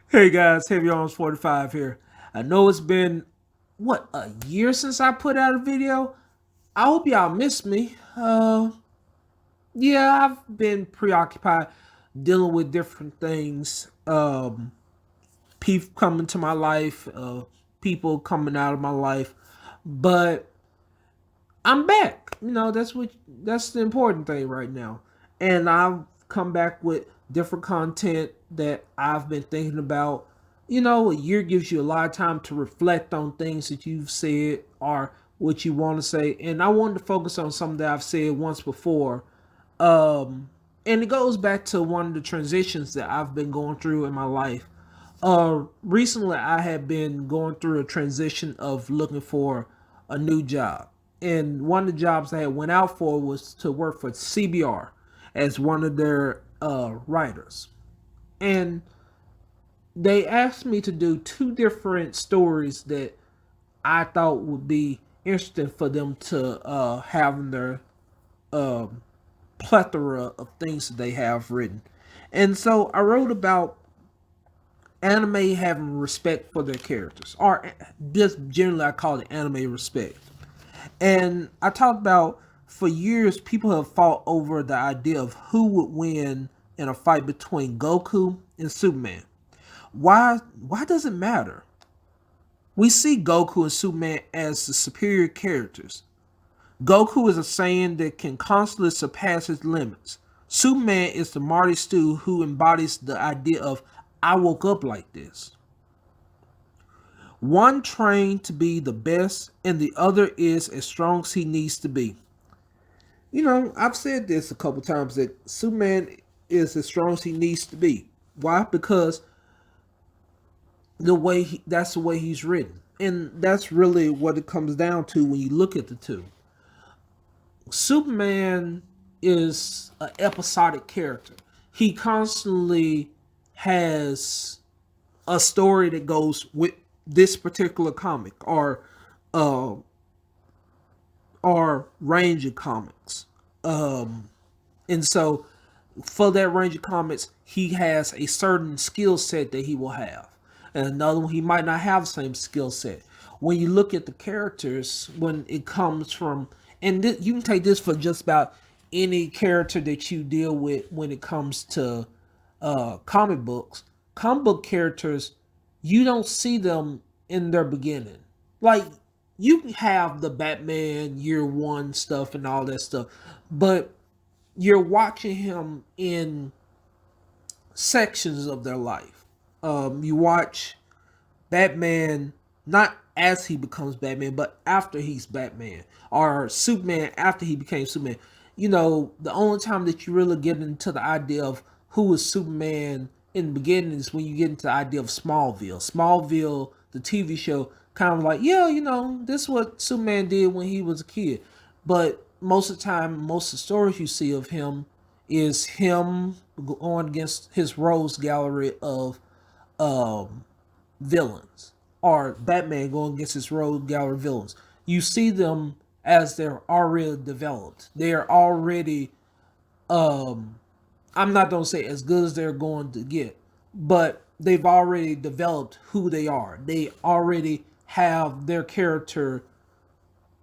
Hey guys, Heavy Arms 45 here. I know it's been, a year since I put out a video? I hope y'all missed me. Yeah, I've been preoccupied dealing with different things. People coming to my life, people coming out of my life. But I'm back. That's the important thing right now. And I've come back with different content that I've been thinking about. A year gives you a lot of time to reflect on things that you've said or what you want to say. And I wanted to focus on something that I've said once before. And it goes back to one of the transitions that I've been going through in my life. Recently I had been going through a transition of looking for a new job, and one of the jobs I had went out for was to work for CBR as one of their writers, and they asked me to do two different stories that I thought would be interesting for them to have in their um plethora of things that they have written. And so I wrote about anime having respect for their characters, or just generally I call it anime respect. And I talked about for years people have fought over the idea of who would win in a fight between Goku and Superman. Why does it matter? We see Goku and Superman as the superior characters. Goku is a Saiyan that can constantly surpass his limits. Superman is the Marty Stu who embodies the idea of I woke up like this. One trained to be the best, and the other is as strong as he needs to be. I've said this a couple times that Superman is as strong as he needs to be. Why? Because that's the way he's written. And that's really what it comes down to when you look at the two. Superman is an episodic character. He constantly has a story that goes with this particular comic uh or range of comics. And so for that range of comics, he has a certain skill set that he will have. And another one he might not have the same skill set. When you look at the characters, when it comes from, and you can take this for just about any character that you deal with when it comes to comic books. Comic book characters, you don't see them in their beginning. Like, you can have the Batman year one stuff and all that stuff, but you're watching him in sections of their life. You watch Batman not as he becomes Batman, but after he's Batman, or Superman after he became Superman. The only time that you really get into the idea of who is Superman in the beginning is when you get into the idea of Smallville. Smallville, the TV show, kind of like, yeah, this is what Superman did when he was a kid. But most of the time, most of the stories you see of him is him going against his rogues gallery of um, villains, or Batman going against his rogue gallery of villains. You see them as they're already developed. They are already, I'm not going to say as good as they're going to get, but they've already developed who they are. They already have their character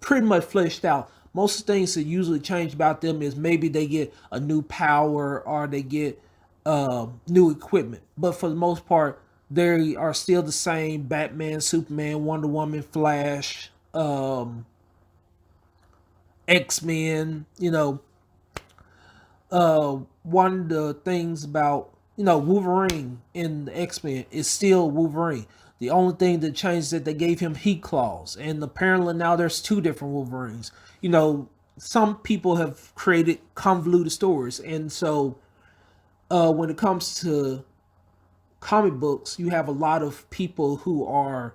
pretty much fleshed out. Most of the things that usually change about them is maybe they get a new power or they get new equipment. But for the most part, they are still the same Batman, Superman, Wonder Woman, Flash, X Men. One of the things about Wolverine in the X Men is still Wolverine. The only thing that changed is that they gave him heat claws, and apparently now there's two different Wolverines. Some people have created convoluted stories, and so when it comes to comic books, you have a lot of people who are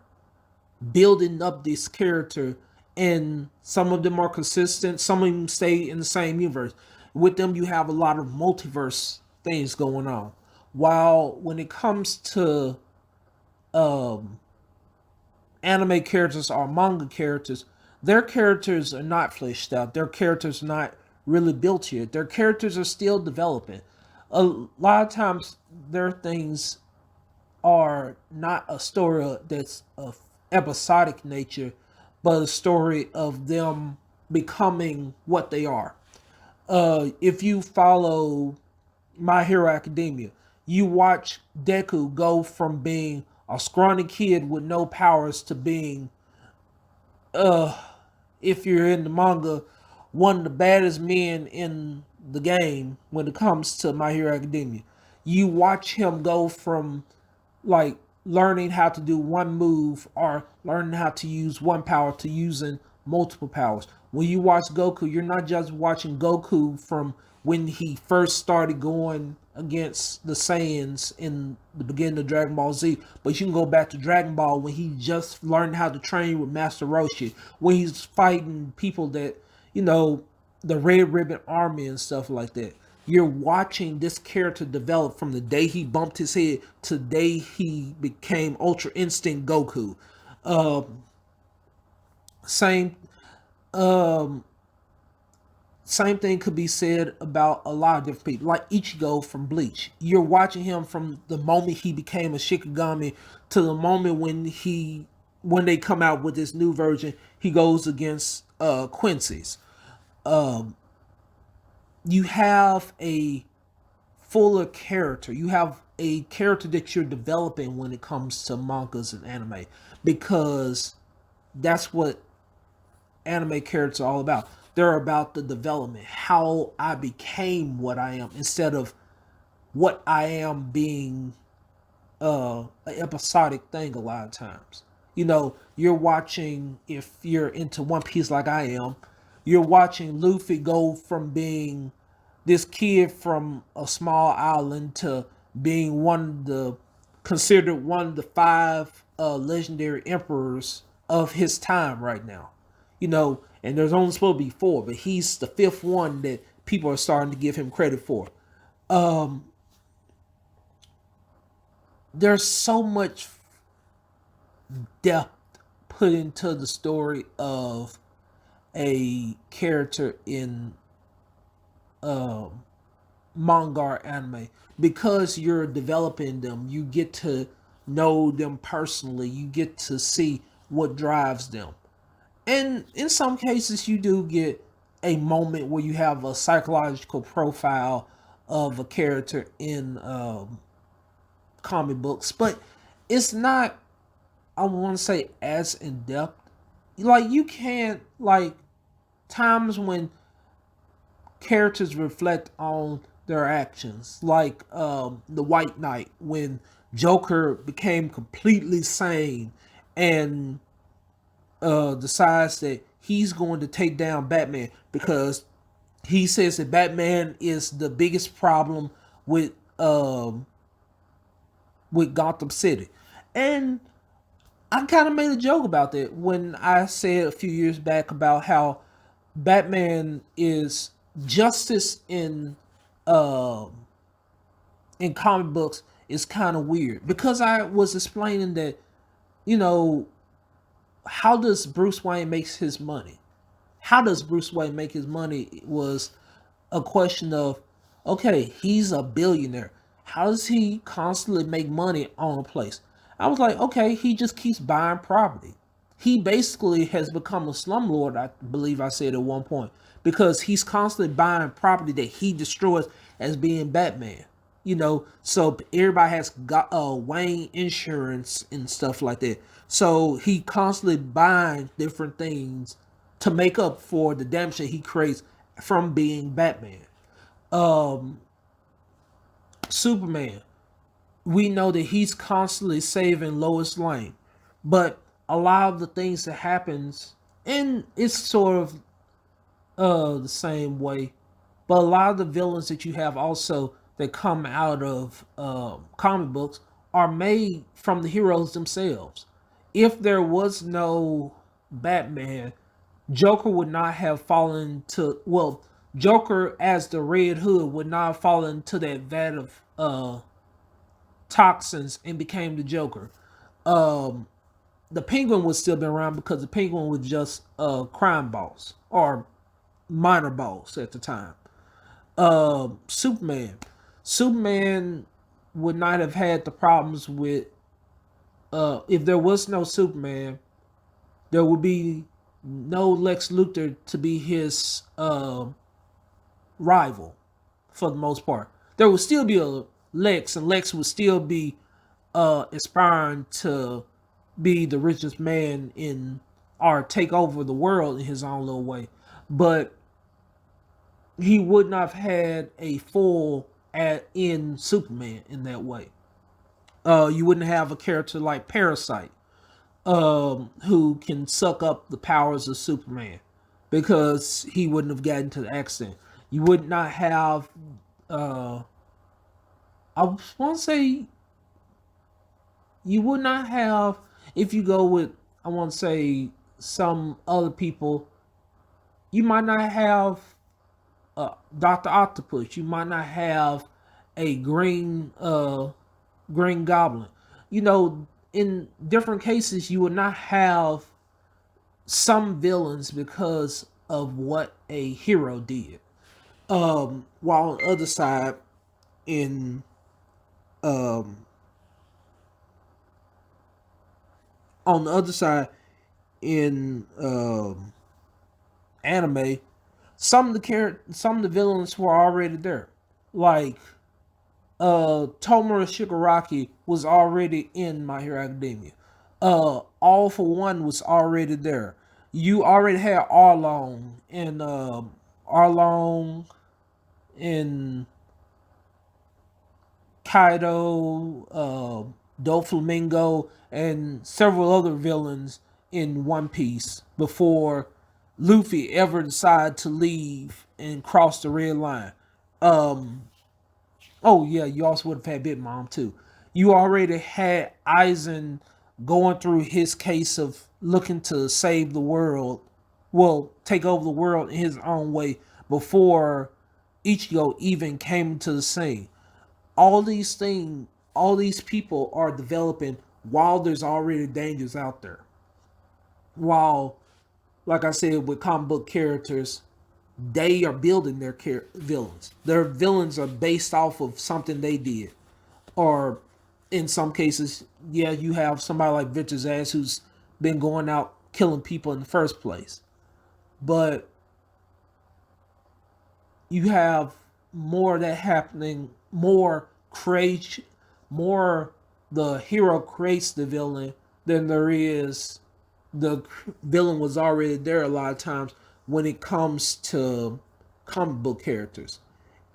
building up this character, and some of them are consistent, some of them stay in the same universe. With them you have a lot of multiverse things going on, while when it comes to um anime characters or manga characters, their characters are not fleshed out, their characters are not really built yet, their characters are still developing. A lot of times their things are are not a story that's of episodic nature, but a story of them becoming what they are. If you follow My Hero Academia, you watch Deku go from being a scrawny kid with no powers to being, if you're in the manga, one of the baddest men in the game when it comes to My Hero Academia. You watch him go from like learning how to do one move or learning how to use one power to using multiple powers. When you watch Goku, you're not just watching Goku from when he first started going against the Saiyans in the beginning of Dragon Ball Z, but you can go back to Dragon Ball when he just learned how to train with Master Roshi, when he's fighting people that, you know, the Red Ribbon Army and stuff like that. You're watching this character develop from the day he bumped his head to the day he became Ultra Instinct Goku. Um, same um, same thing could be said about a lot of different people, like Ichigo from Bleach. You're watching him from the moment he became a Shikigami to the moment when they come out with this new version, he goes against Quincy's. Um, you have a fuller character. You have a character that you're developing when it comes to mangas and anime, because that's what anime characters are all about. They're about the development, how I became what I am, instead of what I am being an episodic thing a lot of times. You know, you're watching, if you're into One Piece like I am, you're watching Luffy go from being this kid from a small island to being one of the considered one of the five legendary emperors of his time right now. You know, and there's only supposed to be four, but he's the fifth one that people are starting to give him credit for. Um, there's so much depth put into the story of a character in um, manga or anime, because you're developing them. You get to know them personally. You get to see what drives them. And in some cases, you do get a moment where you have a psychological profile of a character in comic books, but it's not, I want to say, as in depth. Like, you can't, like, times when characters reflect on their actions, like the White Knight, when Joker became completely sane and decides that he's going to take down Batman because he says that Batman is the biggest problem with um with Gotham City. And I kind of made a joke about that when I said a few years back about how Batman is justice in comic books is kind of weird, because I was explaining that, you know, how does Bruce Wayne makes his money? How does Bruce Wayne make his money was a question of, okay, he's a billionaire. How does he constantly make money on a place? I was like, okay, he just keeps buying property. He basically has become a slumlord, I believe I said at one point, because he's constantly buying property that he destroys as being Batman. You know, so everybody has got Wayne insurance and stuff like that. So he constantly buying different things to make up for the damage that he creates from being Batman. Um, Superman, we know that he's constantly saving Lois Lane, but a lot of the things that happens, and it's sort of the same way, but a lot of the villains that you have also that come out of comic books are made from the heroes themselves. If there was no Batman, Joker would not have fallen to, well, Joker as the Red Hood would not have fallen to that vat of toxins and became the Joker. Um, the Penguin would still be around because the Penguin was just a crime boss or minor boss at the time. Superman. Superman would not have had the problems with. if there was no Superman, there would be no Lex Luthor to be his rival for the most part. There would still be a Lex, and Lex would still be aspiring to be the richest man in or take over the world in his own little way. But he would not have had a full at in Superman in that way. You wouldn't have a character like Parasite, who can suck up the powers of Superman, because he wouldn't have gotten to the accident. You would not have. I want to say you would not have, if you go with, I want to say, some other people. You might not have Doctor Octopus. You might not have a Green Goblin. You know, in different cases, you would not have some villains because of what a hero did. While on the other side, in um, on the other side in anime, some of the villains were already there. Like Tomura Shigaraki was already in My Hero Academia. All for One was already there. You already had Arlong and Kaido, Doflamingo, and several other villains in One Piece before Luffy ever decided to leave and cross the red line. Um, oh yeah, you also would have had Big Mom too. You already had Aizen going through his case of looking to save the world, well, take over the world in his own way before Ichigo even came to the scene. All these people are developing while there's already dangers out there. While, like I said, with comic book characters, they are building their villains. Their villains are based off of something they did, or in some cases, yeah, you have somebody like Victor's ass who's been going out killing people in the first place. But you have more of that happening, more create, more the hero creates the villain than there is the villain was already there a lot of times when it comes to comic book characters.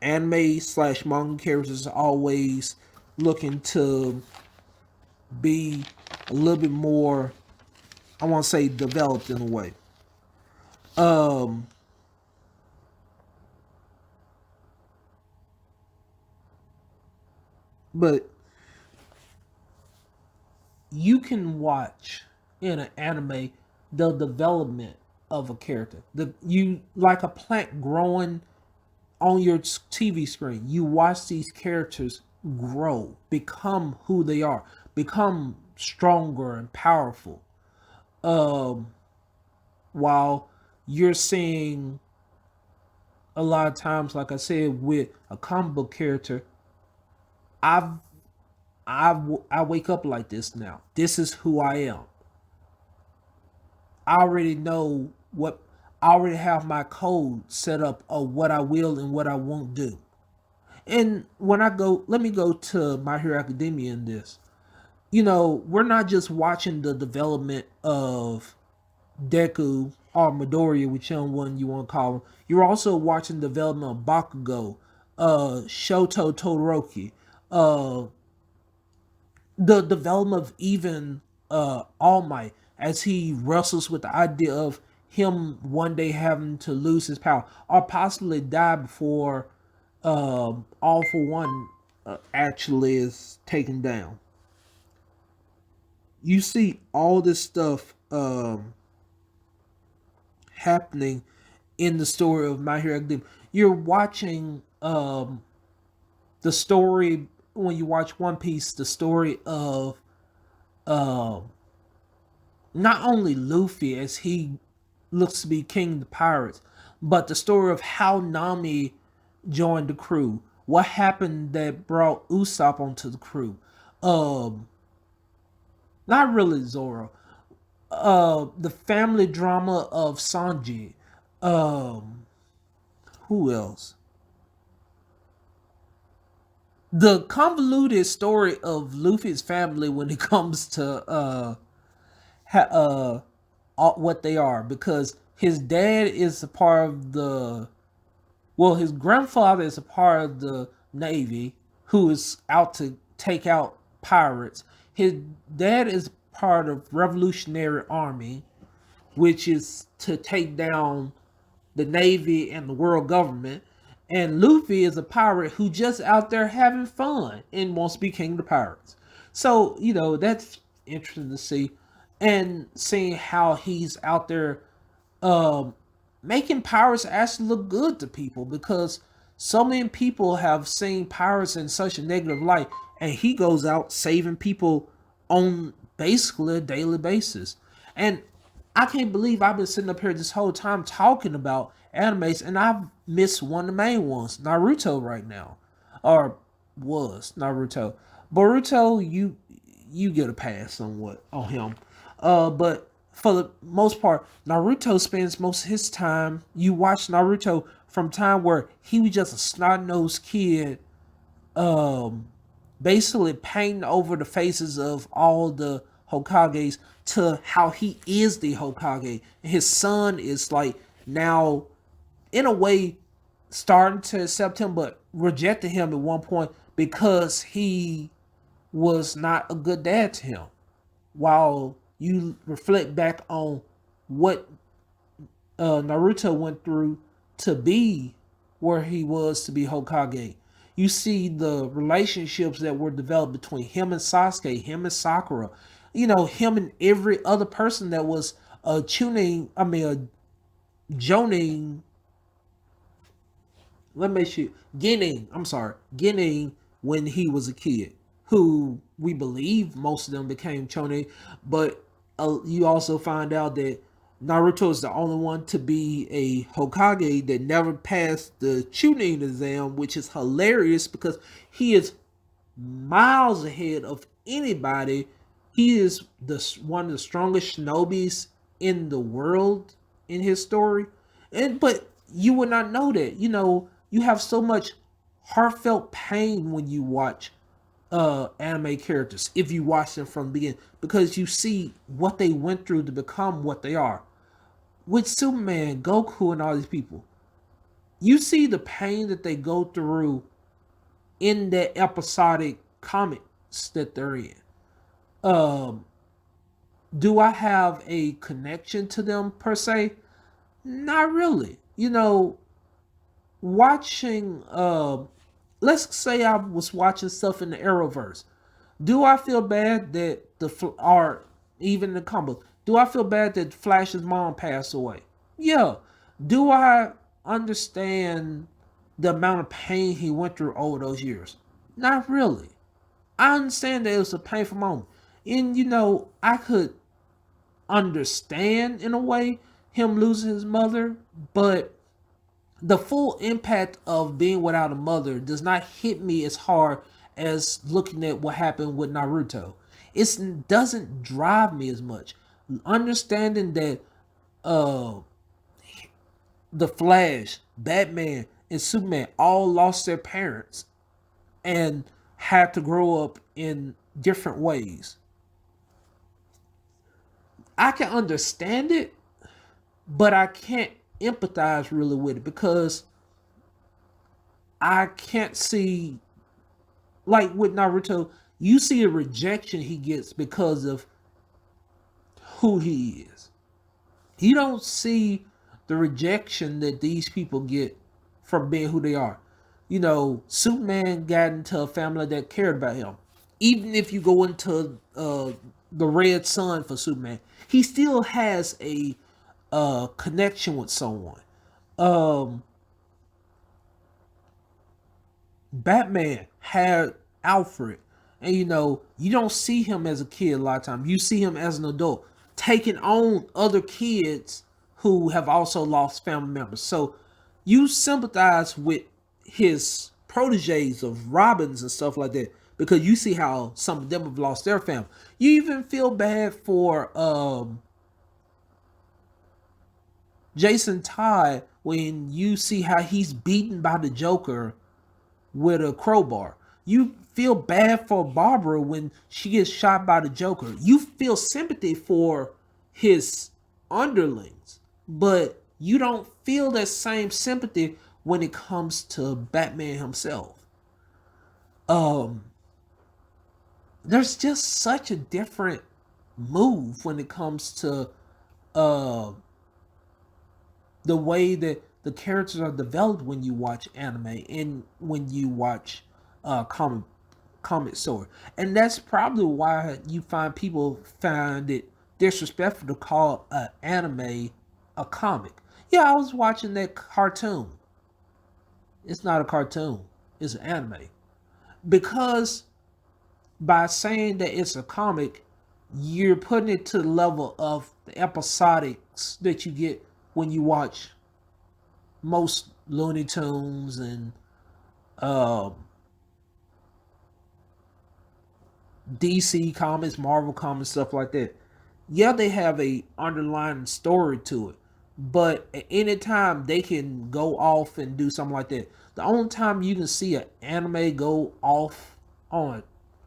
Anime slash manga characters are always looking to be a little bit more, I want to say, developed in a way. Um, but you can watch in an anime the development of a character. The you like a plant growing on your TV screen. You watch these characters grow, become who they are, become stronger and powerful. Um, while you're seeing a lot of times, like I said, with a comic book character, I've I wake up like this now. This is who I am. I already know what I already have my code set up of what I will and what I won't do. And when I go, let me go to My Hero Academia in this. You know, we're not just watching the development of Deku or Midoriya, whichever one you want to call him. You're also watching the development of Bakugo, Shoto Todoroki, uh, the development of even All Might as he wrestles with the idea of him one day having to lose his power or possibly die before All for One actually is taken down. You see all this stuff happening in the story of My Hero Academia. You're watching the story when you watch One Piece, the story of um not only Luffy as he looks to be king of the pirates, but the story of how Nami joined the crew. What happened that brought Usopp onto the crew? Um, Not really Zoro. The family drama of Sanji. Um, who else? The convoluted story of Luffy's family when it comes to ha- uh what they are, because his dad is a part of the, well, his grandfather is a part of the Navy who is out to take out pirates. His dad is part of Revolutionary Army, which is to take down the Navy and the world government. And Luffy is a pirate who just out there having fun and wants to be king of the pirates. So, that's interesting to see. And seeing how he's out there um, making pirates actually look good to people, because so many people have seen pirates in such a negative light, and he goes out saving people on basically a daily basis. And I can't believe I've been sitting up here this whole time talking about animes, and I've missed one of the main ones, Naruto, right now, or was Naruto. Boruto, you get a pass on what on him, but for the most part, Naruto spends most of his time. You watch Naruto from time where he was just a snot nosed kid, um, basically painting over the faces of all the Hokages, to how he is the Hokage. His son is like now, in a way, starting to accept him, but rejected him at one point because he was not a good dad to him. While you reflect back on what Naruto went through to be where he was to be Hokage, you see the relationships that were developed between him and Sasuke, him and Sakura, him and every other person that was a joning, let me shoot, Genin, I'm sorry, Genin, when he was a kid, who we believe most of them became Chonin, but you also find out that Naruto is the only one to be a Hokage that never passed the Chunin exam, which is hilarious because he is miles ahead of anybody. He is one of the strongest shinobis in the world in his story, and but you would not know that. You have so much heartfelt pain when you watch anime characters, if you watch them from the beginning, because you see what they went through to become what they are. With Superman, Goku, and all these people, you see the pain that they go through in that episodic comics that they're in. Um, do I have a connection to them per se? Not really. Watching let's say I was watching stuff in the Arrowverse. Do I feel bad that or even the combos? Do I feel bad that Flash's mom passed away? Yeah. Do I understand the amount of pain he went through over those years? Not really. I understand that it was a painful moment. And I could understand in a way him losing his mother, but the full impact of being without a mother does not hit me as hard as looking at what happened with Naruto. It doesn't drive me as much. Understanding that uh the Flash, Batman, and Superman all lost their parents and had to grow up in different ways. I can understand it, but I can't empathize really with it because I can't see, like with Naruto, you see the rejection he gets because of who he is. You don't see the rejection that these people get from being who they are. Superman got into a family that cared about him. Even if you go into the Red Sun for Superman, he still has a connection with someone. Um, Batman had Alfred, and you don't see him as a kid a lot of times. You see him as an adult taking on other kids who have also lost family members. So you sympathize with his proteges of Robins and stuff like that. because you see how some of them have lost their family. You even feel bad for Jason Todd when you see how he's beaten by the Joker with a crowbar. You feel bad for Barbara when she gets shot by the Joker. You feel sympathy for his underlings, but you don't feel that same sympathy when it comes to Batman himself. Um, there's just such a different move when it comes to uh the way that the characters are developed when you watch anime and when you watch comic story. And that's probably why you find people find it disrespectful to call an anime a comic. Yeah, I was watching that cartoon. It's not a cartoon. It's an anime. Because by saying that it's a comic, you're putting it to the level of the episodics that you get when you watch most Looney Tunes and uh, DC comics, Marvel comics, stuff like that. Yeah, they have a underlying story to it, but at any time they can go off and do something like that. The only time you can see an anime go off on,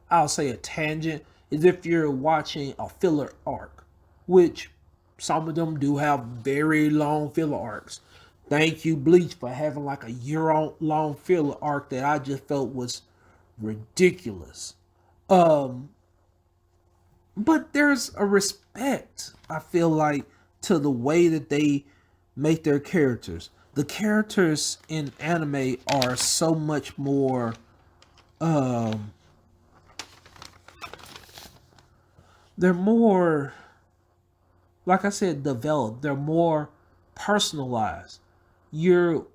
I'll say, a tangent is if you're watching a filler arc, which some of them do have very long filler arcs. Thank you, Bleach, for having like a year long filler arc that I just felt was ridiculous. Um, but there's a respect, I feel like, to the way that they make their characters. The characters in anime are so much more um they're more, like I said, developed. They're more personalized. You're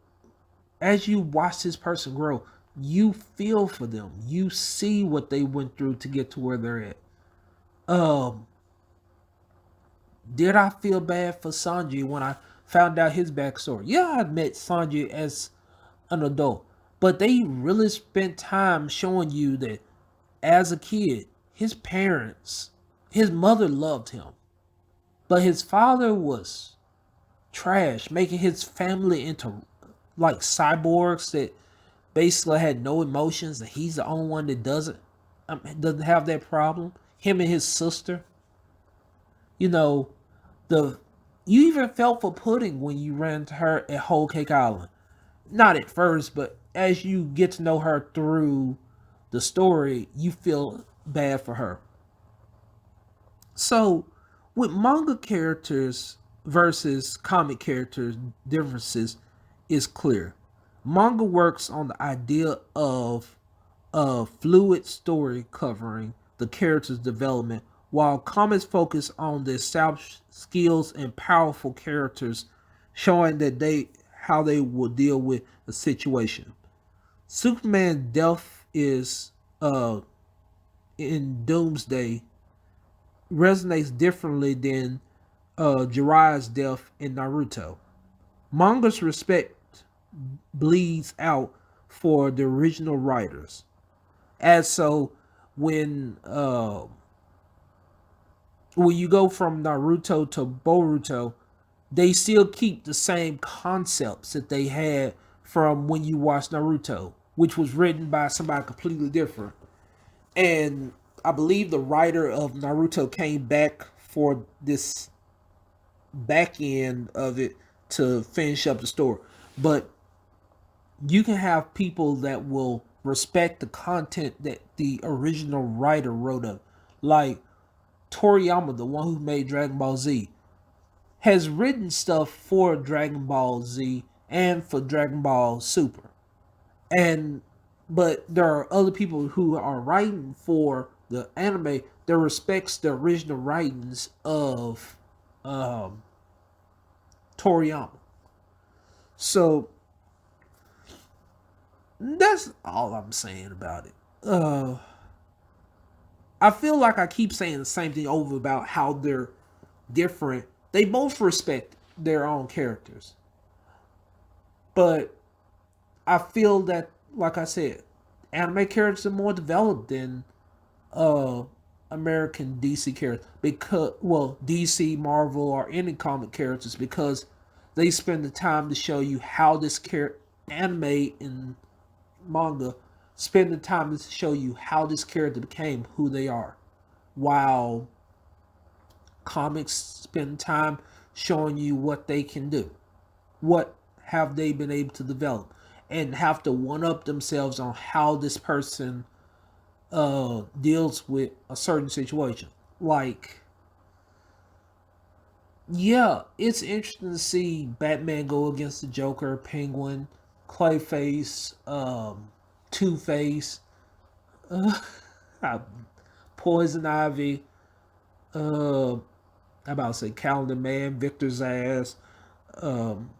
As you watch this person grow, you feel for them. You see what they went through to get to where they're at. Um, did I feel bad for Sanji when I found out his backstory? Yeah, I met Sanji as an adult, but they really spent time showing you that as a kid, his parents, his mother loved him, but his father was trash, making his family into like cyborgs that basically had no emotions, and he's the only one that doesn't have that problem. Him and his sister, you know, the you even felt for Pudding when you ran to her at Whole Cake Island. Not at first, but as you get to know her through the story, you feel bad for her. So, with manga characters versus comic characters, differences is clear. Manga works on the idea of a fluid story covering the character's development, while comics focus on the established skills and powerful characters, showing that they how they will deal with a situation. Superman's death is in Doomsday resonates differently than Jiraiya's death in Naruto. Manga's respect bleeds out for the original writers. As so, when uh, when you go from Naruto to Boruto, they still keep the same concepts that they had from when you watched Naruto, which was written by somebody completely different. And I believe the writer of Naruto came back for this back end of it to finish up the story. But you can have people that will respect the content that the original writer wrote of. Like Toriyama, the one who made Dragon Ball Z, has written stuff for Dragon Ball Z and for Dragon Ball Super. And but there are other people who are writing for the anime that respects the original writings of um, Toriyama. So that's all I'm saying about it. I feel like I keep saying the same thing over about how they're different. They both respect their own characters, but I feel that, like I said, anime characters are more developed than uh American DC characters, because well, DC, Marvel, or any comic characters, because they spend the time to show you how this anime and manga spend the time to show you how this character became who they are, while comics spend time showing you what they can do, what have they been able to develop, and have to one up themselves on how this person deals with a certain situation. Like, yeah, it's interesting to see Batman go against the Joker, Penguin, Clayface, Two Face, uh, Poison Ivy, uh, I about to say Calendar Man, Victor Zsasz, um,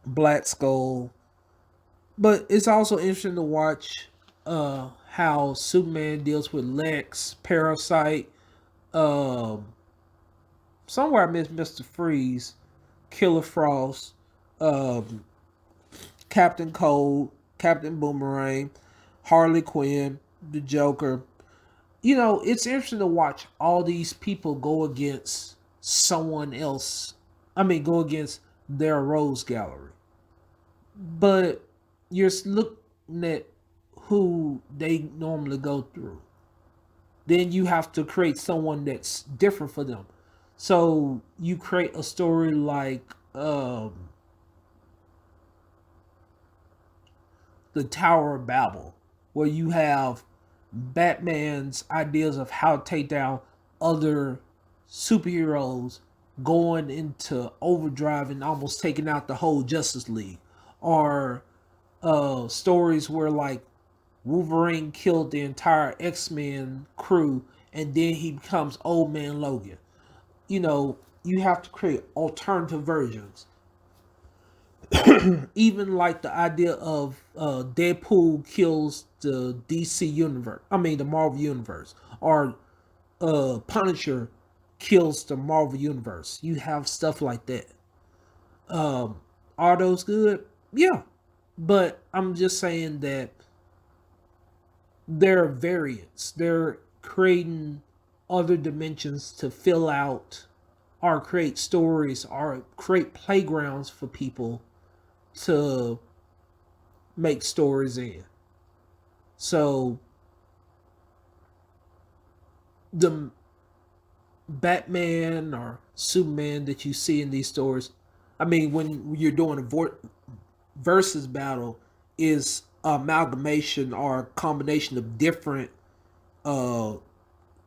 Black Skull. But it's also interesting to watch how Superman deals with Lex, Parasite, um, somewhere I missed Mr. Freeze, Killer Frost, um, Captain Cold, Captain Boomerang, Harley Quinn, the Joker. You know, it's interesting to watch all these people go against someone else. I mean, go against their Rose Gallery. But you're looking at who they normally go through. Then you have to create someone that's different for them. So you create a story like the Tower of Babel, where you have Batman's ideas of how to take down other superheroes going into overdrive and almost taking out the whole Justice League, or stories where like Wolverine killed the entire X-Men crew and then he becomes Old Man Logan. You know, you have to create alternative versions. Even like the idea of Deadpool kills the DC universe. I mean the Marvel universe, or Punisher kills the Marvel universe. You have stuff like that. Are those good? Yeah, but I'm just saying that they're variants. They're creating other dimensions to fill out or create stories or create playgrounds for people to make stories in. So the Batman or Superman that you see in these stories, I mean, when you're doing a versus battle, is amalgamation or a combination of different uh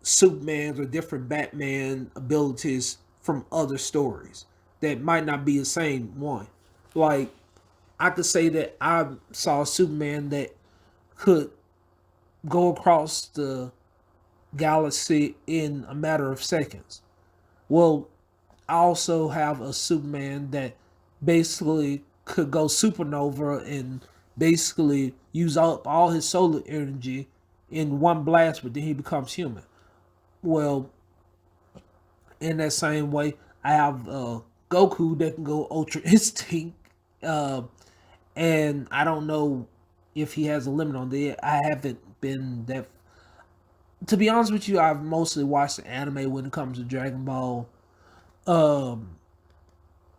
Supermans or different Batman abilities from other stories that might not be the same one. Like, I could say that I saw a Superman that could go across the galaxy in a matter of seconds. Well, I also have a Superman that basically could go supernova and basically use up all his solar energy in one blast, but then he becomes human. Well, in that same way, I have Goku that can go Ultra Instinct, uh, and I don't know if he has a limit on that. I haven't been that. To be honest with you, I've mostly watched the anime when it comes to Dragon Ball. Um,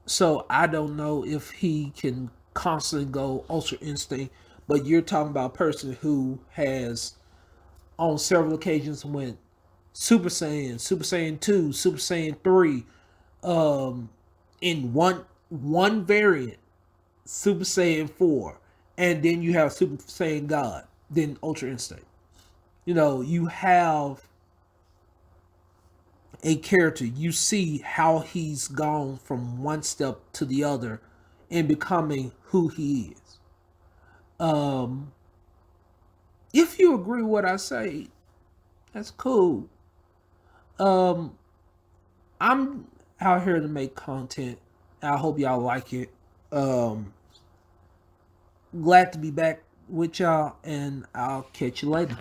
so I don't know if he can constantly go Ultra Instinct. But you're talking about a person who has on several occasions went Super Saiyan, Super Saiyan 2, Super Saiyan 3, in one variant, Super Saiyan 4, and then you have Super Saiyan God, then Ultra Instinct. You know, you have a character, you see how he's gone from one step to the other in becoming who he is. Um, if you agree with what I say, that's cool. Um, I'm out here to make content. I hope y'all like it. Um, Glad to be back with y'all, and I'll catch you later.